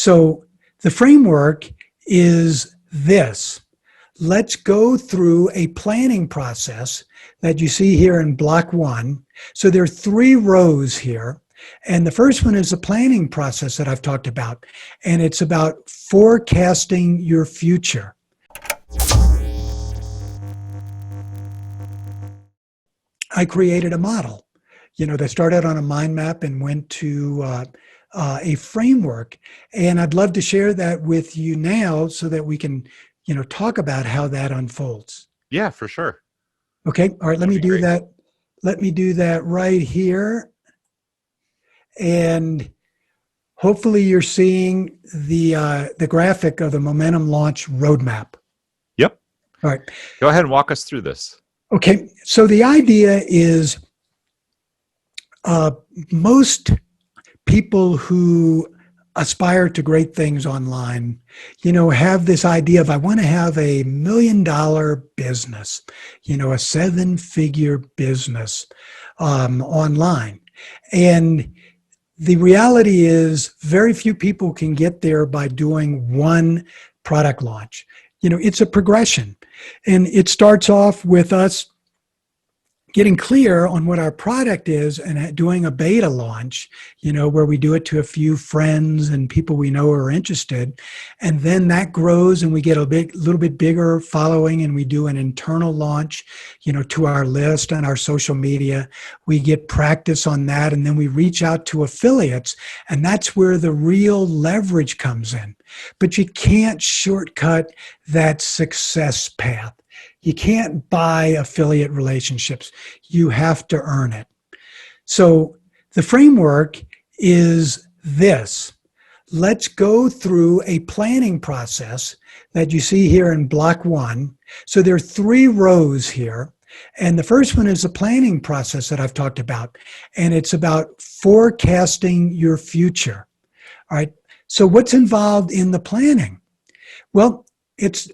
So the framework is this. Let's go through a planning process that you see here in block one. So there are 3 rows here. And the first one is the planning process that I've talked about. And it's about forecasting your future. I created a model, that started on a mind map and went to a framework. And I'd love to share that with you now so that we can, talk about how that unfolds. Yeah, for sure. Okay. All right. Let me do that. Let me do that right here. And hopefully you're seeing the graphic of the Momentum Launch roadmap. Yep. All right. Go ahead and walk us through this. Okay. So the idea is most people who aspire to great things online, have this idea of, I want to have $1 million business, a 7-figure business online. And the reality is very few people can get there by doing one product launch. It's a progression. And it starts off with us getting clear on what our product is and doing a beta launch, where we do it to a few friends and people we know are interested. And then that grows and we get a little bit bigger following, and we do an internal launch, to our list and our social media. We get practice on that, and then we reach out to affiliates, and that's where the real leverage comes in. But you can't shortcut that success path. You can't buy affiliate relationships. You have to earn it. So the framework is this. Let's go through a planning process that you see here in block one. So there are 3 rows here. And the first one is the planning process that I've talked about. And it's about forecasting your future. All right. So what's involved in the planning? Well, it's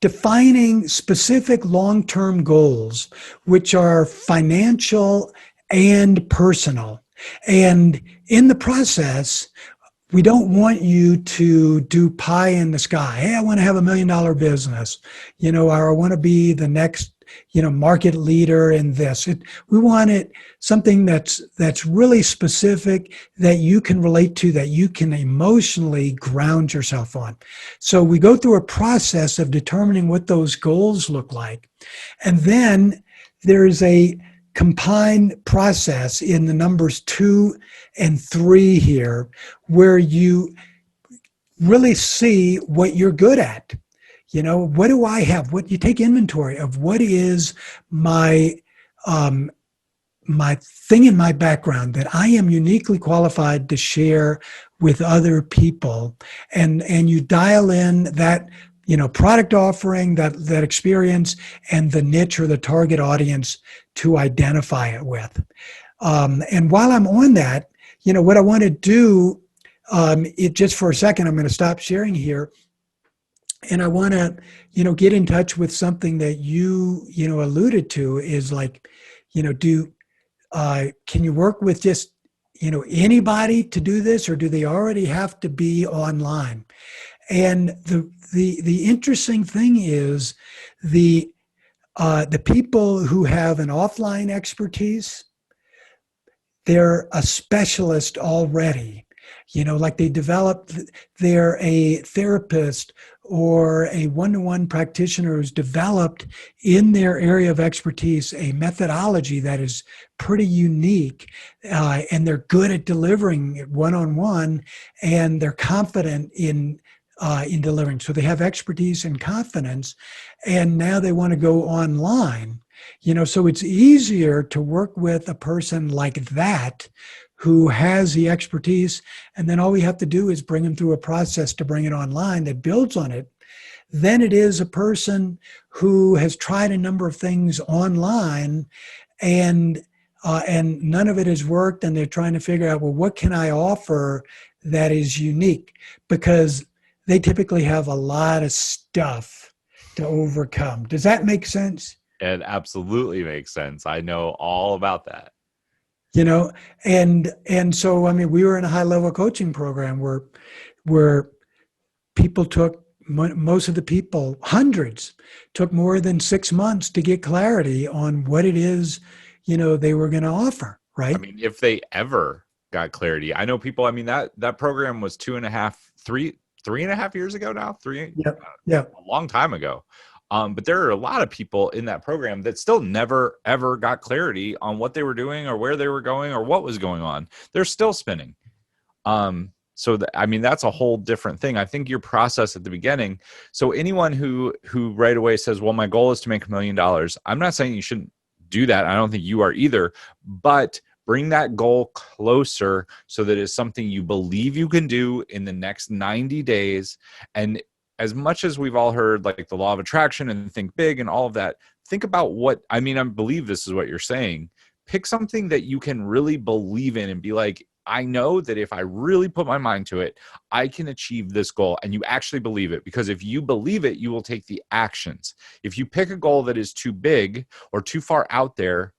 defining specific long-term goals, which are financial and personal. And in the process, we don't want you to do pie in the sky. Hey, I want to have $1 million business, or I want to be the next, market leader in this. We want it something that's really specific, that you can relate to, that you can emotionally ground yourself on. So we go through a process of determining what those goals look like. And then there's a combined process in the numbers 2 and 3 here, where you really see what you're good at. What do I have? What you take inventory of, what is my thing in my background that I am uniquely qualified to share with other people, and you dial in that product offering, that experience, and the niche or the target audience to identify it with. And while I'm on that, what I want to do, just for a second, I'm going to stop sharing here. And I want to, get in touch with something that you alluded to, is like, can you work with just, anybody to do this, or do they already have to be online? And the interesting thing is the people who have an offline expertise, they're a specialist already. Like they're a therapist or a one-to-one practitioner who's developed in their area of expertise a methodology that is pretty unique, and they're good at delivering it one-on-one, and they're confident in delivering. So they have expertise and confidence, and now they want to go online. So it's easier to work with a person like that, who has the expertise, and then all we have to do is bring them through a process to bring it online that builds on it, than it is a person who has tried a number of things online, and none of it has worked, and they're trying to figure out, well, what can I offer that is unique? Because they typically have a lot of stuff to overcome. Does that make sense? It absolutely makes sense. I know all about that. And so, we were in a high-level coaching program where where people took, most of the people, hundreds, took more than 6 months to get clarity on what it is, they were going to offer, I right? mean, if they ever got clarity, I know people. I mean, that program was 3.5 years ago now, Yep. Yep. a long time ago. But there are a lot of people in that program that still never ever got clarity on what they were doing or where they were going or what was going on. They're still spinning. I mean, that's a whole different thing. I think your process at the beginning. So anyone who right away says, "Well, my goal is to make $1 million," I'm not saying you shouldn't do that. I don't think you are either. But bring that goal closer so that it's something you believe you can do in the next 90 days. And as much as we've all heard like the law of attraction and think big and all of that, think about what I mean. I believe this is what you're saying. Pick something that you can really believe in and be like, I know that if I really put my mind to it, I can achieve this goal. And you actually believe it, because if you believe it, you will take the actions. If you pick a goal that is too big or too far out there,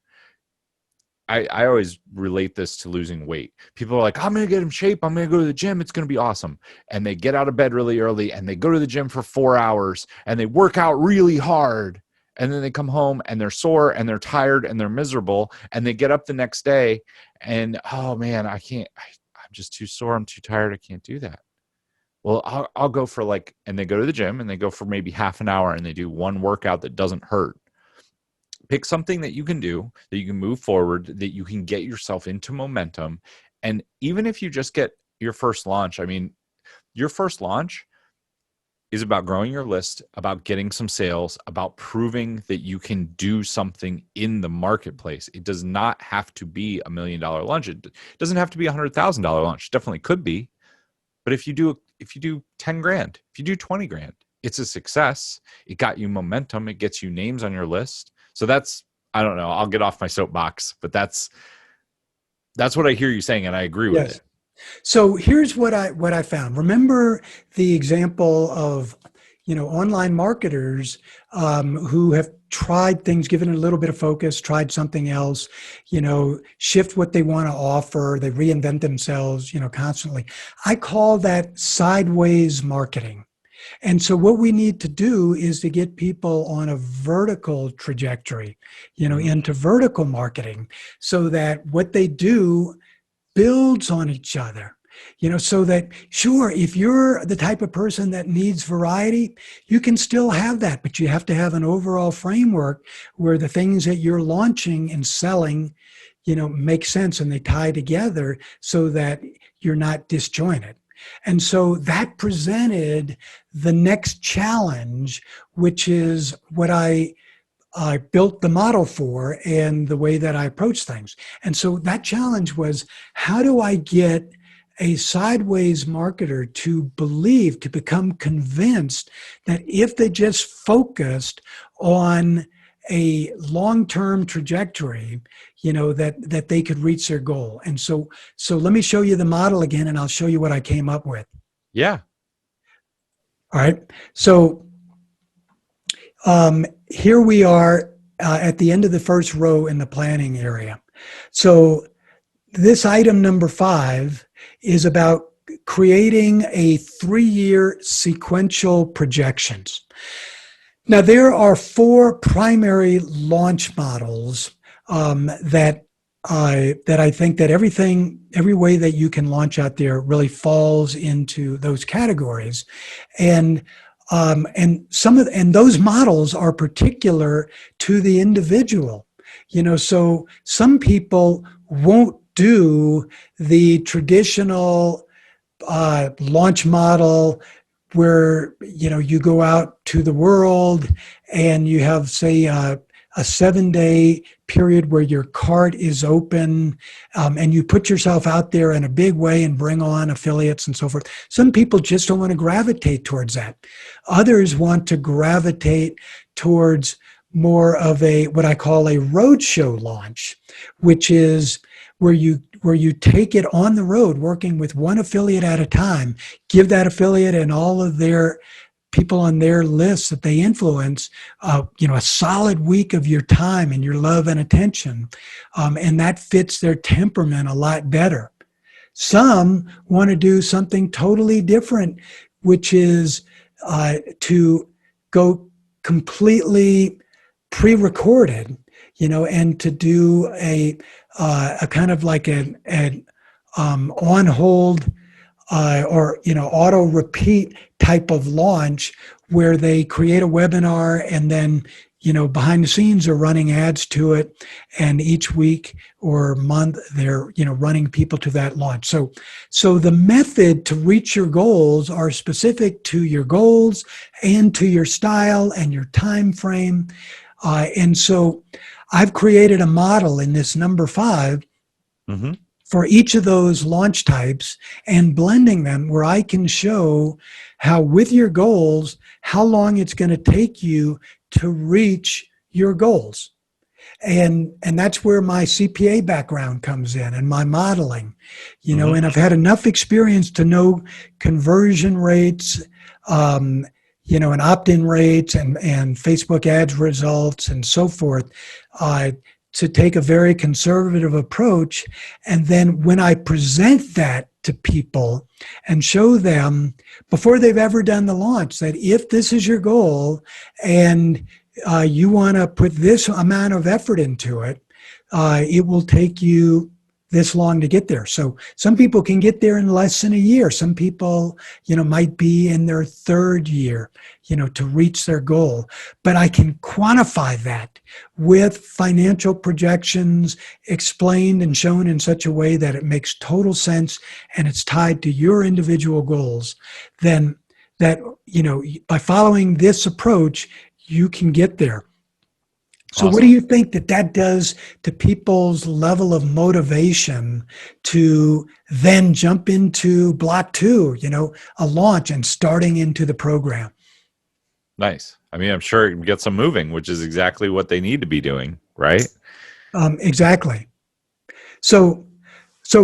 I always relate this to losing weight. People are like, I'm going to get in shape. I'm going to go to the gym. It's going to be awesome. And they get out of bed really early and they go to the gym for 4 hours and they work out really hard. And then they come home and they're sore and they're tired and they're miserable. And they get up the next day and, oh man, I can't, I'm just too sore. I'm too tired. I can't do that. Well, I'll go for and they go to the gym and they go for maybe half an hour and they do one workout that doesn't hurt. Pick something that you can do, that you can move forward, that you can get yourself into momentum. And even if you just get your first launch, I mean, your first launch is about growing your list, about getting some sales, about proving that you can do something in the marketplace. It does not have to be $1 million launch. It doesn't have to be $100,000 launch. It definitely could be. But if you do 10 grand, if you do 20 grand, it's a success. It got you momentum. It gets you names on your list. So I don't know, I'll get off my soapbox, but that's what I hear you saying, and I agree with Yes. it. So here's what I found. Remember the example of, online marketers who have tried things, given it a little bit of focus, tried something else, shift what they want to offer. They reinvent themselves, constantly. I call that sideways marketing. And so what we need to do is to get people on a vertical trajectory, into vertical marketing, so that what they do builds on each other. So that, sure, if you're the type of person that needs variety, you can still have that, but you have to have an overall framework where the things that you're launching and selling, make sense and they tie together so that you're not disjointed. And so that presented the next challenge, which is what I built the model for and the way that I approach things. And so that challenge was, how do I get a sideways marketer to believe, to become convinced that if they just focused on a long-term trajectory, that they could reach their goal. And so let me show you the model again, and I'll show you what I came up with. Yeah. All right. So here we are at the end of the first row in the planning area. So this item number 5 is about creating a 3-year sequential projections. Now, there are 4 primary launch models that I think that every way that you can launch out there really falls into those categories, and those models are particular to the individual. So some people won't do the traditional launch model where you go out to the world and you have, say, a 7-day period where your cart is open, and you put yourself out there in a big way and bring on affiliates and so forth. Some people just don't want to gravitate towards that. Others want to gravitate towards more of what I call a roadshow launch, which is where you take it on the road, working with one affiliate at a time, give that affiliate and all of their people on their lists that they influence, a solid week of your time and your love and attention. And that fits their temperament a lot better. Some want to do something totally different, which is to go completely pre-recorded, and to do a kind of like an on hold or auto repeat type of launch where they create a webinar and then behind the scenes are running ads to it, and each week or month they're running people to that launch. So the method to reach your goals are specific to your goals and to your style and your time frame. And so I've created a model in this number 5 Mm-hmm. for each of those launch types and blending them where I can show how with your goals, how long it's going to take you to reach your goals. And that's where my CPA background comes in and my modeling, Mm-hmm. and I've had enough experience to know conversion rates, and opt-in rates and Facebook ads results and so forth, to take a very conservative approach. And then when I present that to people and show them before they've ever done the launch that if this is your goal and you want to put this amount of effort into it, it will take you this long to get there. So some people can get there in less than a year. Some people, might be in their 3rd year, to reach their goal. But I can quantify that with financial projections explained and shown in such a way that it makes total sense and it's tied to your individual goals. Then that, by following this approach, you can get there. So what do Awesome. you think that does to people's level of motivation to then jump into block 2, a launch and starting into the program? Nice. I mean, I'm sure it gets them moving, which is exactly what they need to be doing, right? Exactly. So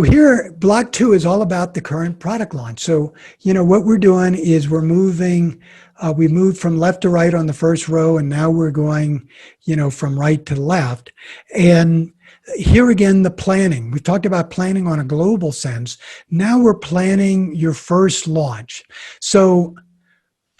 here, block 2 is all about the current product launch. So, what we're doing is we're moving, we moved from left to right on the first row, and now we're going, from right to left. And here again, the planning. We've talked about planning on a global sense. Now we're planning your first launch. So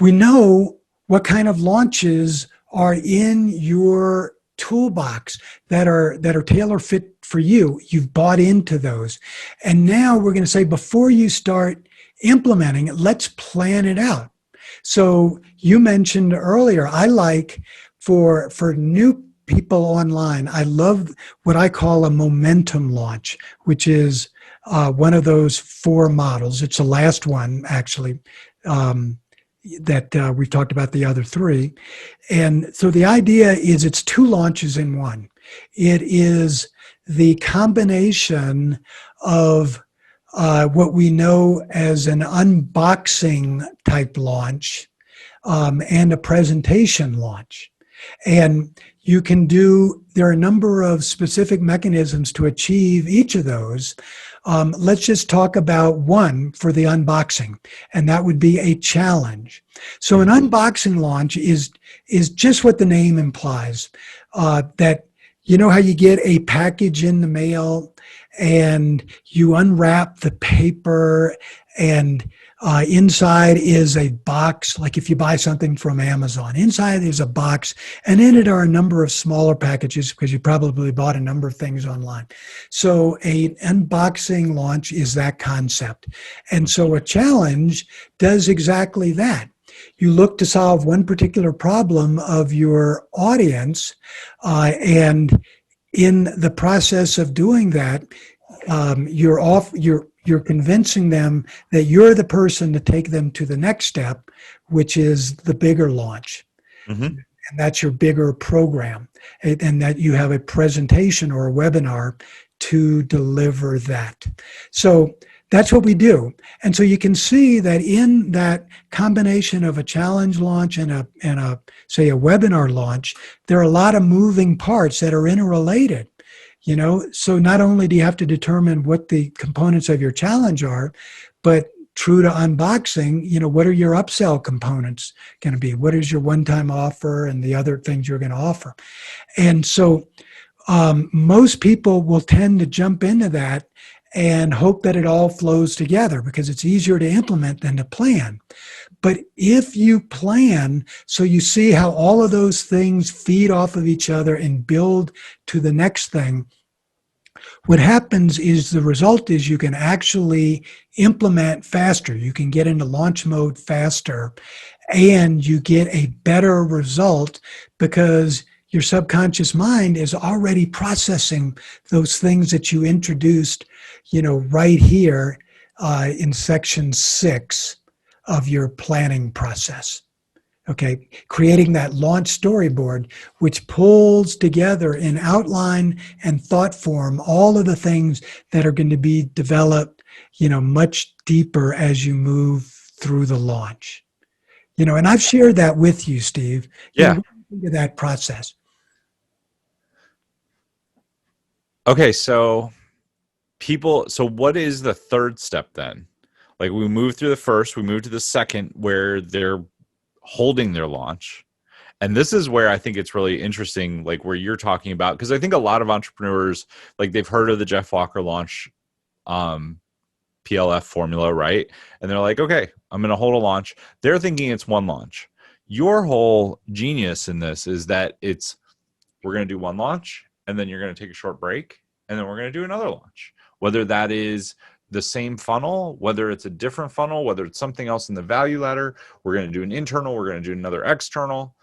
we know what kind of launches are in your toolbox that are tailor fit for you. You've bought into those. And now we're going to say, before you start implementing it, let's plan it out. So you mentioned earlier, I like for new people online, I love what I call a momentum launch, which is one of those 4 models. It's the last one, actually, that we've talked about the other 3. And so the idea is it's 2 launches in one. It is the combination of what we know as an unboxing type launch and a presentation launch. And you can there are a number of specific mechanisms to achieve each of those. Let's just talk about one for the unboxing, and that would be a challenge. So an unboxing launch is just what the name implies, that how you get a package in the mail and you unwrap the paper and inside is a box, like if you buy something from Amazon. Inside is a box, and in it are a number of smaller packages because you probably bought a number of things online. So an unboxing launch is that concept. And so a challenge does exactly that. You look to solve one particular problem of your audience, and in the process of doing that, you're convincing them that you're the person to take them to the next step, which is the bigger launch. Mm-hmm. And that's your bigger program, and that you have a presentation or a webinar to deliver that. So that's what we do. And so you can see that in that combination of a challenge launch and a say a webinar launch, there are a lot of moving parts that are interrelated. So not only do you have to determine what the components of your challenge are, but true to unboxing, what are your upsell components going to be? What is your one-time offer and the other things you're going to offer? And so most people will tend to jump into that and hope that it all flows together, because it's easier to implement than to plan. But if you plan, so you see how all of those things feed off of each other and build to the next thing, what happens is the result is you can actually implement faster. You can get into launch mode faster, and you get a better result because your subconscious mind is already processing those things that you introduced, right here in section 6 of your planning process. Okay, creating that launch storyboard, which pulls together in outline and thought form all of the things that are going to be developed, much deeper as you move through the launch. And I've shared that with you, Steve. Yeah. What do you think of that process? Okay. So what is the third step then? Like, we move through the first, we move to the second where they're holding their launch. And this is where I think it's really interesting, like where you're talking about, because I think a lot of entrepreneurs, like, they've heard of the Jeff Walker launch PLF formula, right? And they're like, okay, I'm going to hold a launch. They're thinking it's one launch. Your whole genius in this is that we're going to do one launch, and then you're going to take a short break, and then we're going to do another launch. Whether that is the same funnel, whether it's a different funnel, whether it's something else in the value ladder, we're going to do an internal, we're going to do another external.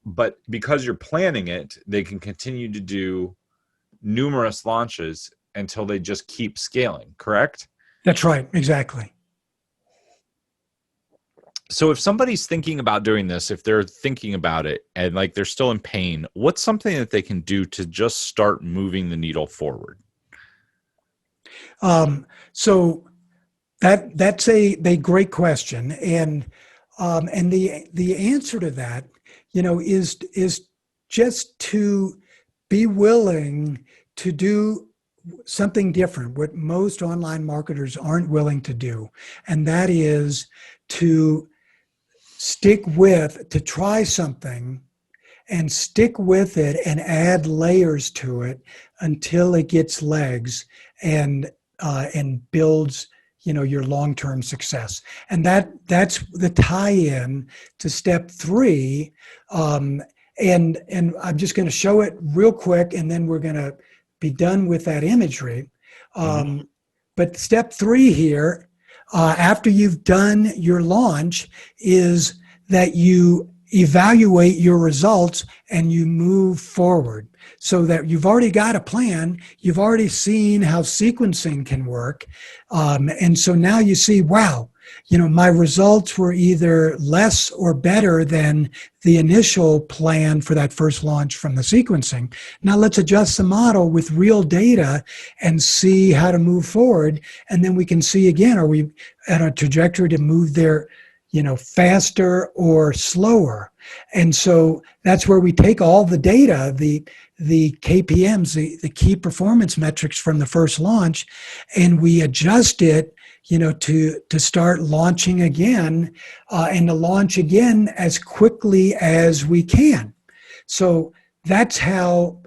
But because you're planning it, they can continue to do numerous launches until they just keep scaling, correct? That's right, exactly. So if somebody's thinking about doing this, if they're thinking about it and like they're still in pain, what's something that they can do to just start moving the needle forward? So that's a great question, and the answer to that, is just to be willing to do something different, what most online marketers aren't willing to do, and that is to to try something and stick with it and add layers to it until it gets legs and builds, your long-term success. And that's the tie-in to step 3. And I'm just going to show it real quick, and then we're going to be done with that imagery. But step 3 here, after you've done your launch, is that you evaluate your results and you move forward, so that you've already got a plan. You've already seen how sequencing can work. And so now you see, wow, my results were either less or better than the initial plan for that first launch from the sequencing. Now let's adjust the model with real data and see how to move forward. And then we can see again, are we at a trajectory to move there, faster or slower? And so that's where we take all the data, the KPMs, the key performance metrics from the first launch, and we adjust it, to start launching again, and to launch again as quickly as we can. So that's how,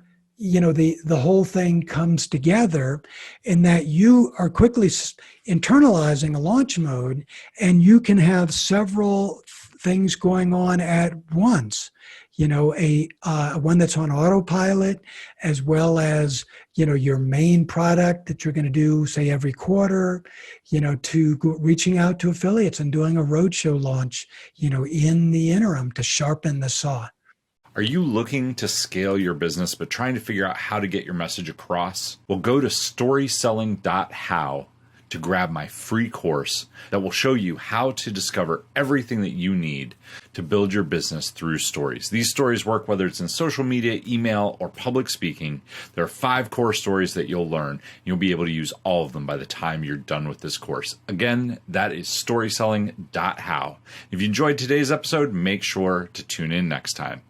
the whole thing comes together, in that you are quickly internalizing a launch mode, and you can have several things going on at once. One that's on autopilot, as well as, your main product that you're going to do, say, every quarter, to reaching out to affiliates and doing a roadshow launch, in the interim to sharpen the saw. Are you looking to scale your business but trying to figure out how to get your message across? Well, go to storyselling.how to grab my free course that will show you how to discover everything that you need to build your business through stories. These stories work whether it's in social media, email, or public speaking. There are 5 core stories that you'll learn. You'll be able to use all of them by the time you're done with this course. Again, that is storyselling.how. If you enjoyed today's episode, make sure to tune in next time.